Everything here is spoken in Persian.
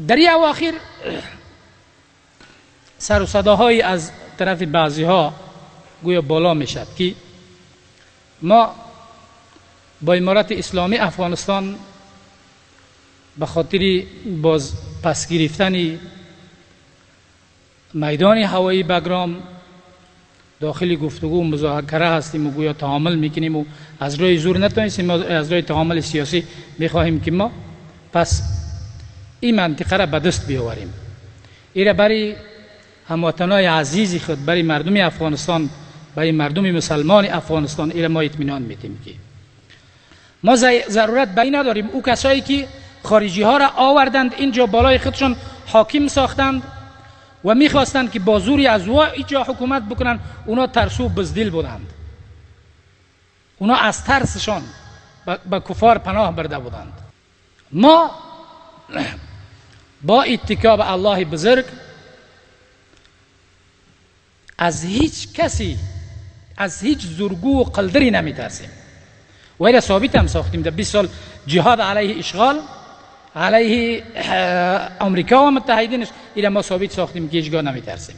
در این اواخر سر و صداهایی از طرف بعضی ها گویا بالا می شد که ما با امارت اسلامی افغانستان به خاطر باز پس گرفتن میدان هوایی بگرام داخل گفتگو و مذاکره هستیم و گویا تعامل میکنیم و از روی زور نتونستیم، از روی تعامل سیاسی میخواهیم که ما پس این منطقه را به دست بیاوریم. ایره برای هموطنای عزیز خود، برای مردم افغانستان، برای مردم مسلمان افغانستان ایره ما اطمینان میدیم که ما ضرورت به این نداریم او کسایی که خارجی ها را آوردند اینجا بالای خودشون حاکم ساختند و میخواستند که با زوری از اینجا حکومت بکنند، اونا ترسو بزدل بودند، اونا از ترسشان به کفار پناه برده بودند. ما با اتکا به الله بزرگ از هیچ کسی، از هیچ زورگو و قلدری نمیترسیم و ایره ثابت هم ساختیم. در 20 سال جهاد علیه اشغال، علیه امریکا و متحدینش، ایره ما ثابت ساختیم که هیچگاه نمیترسیم.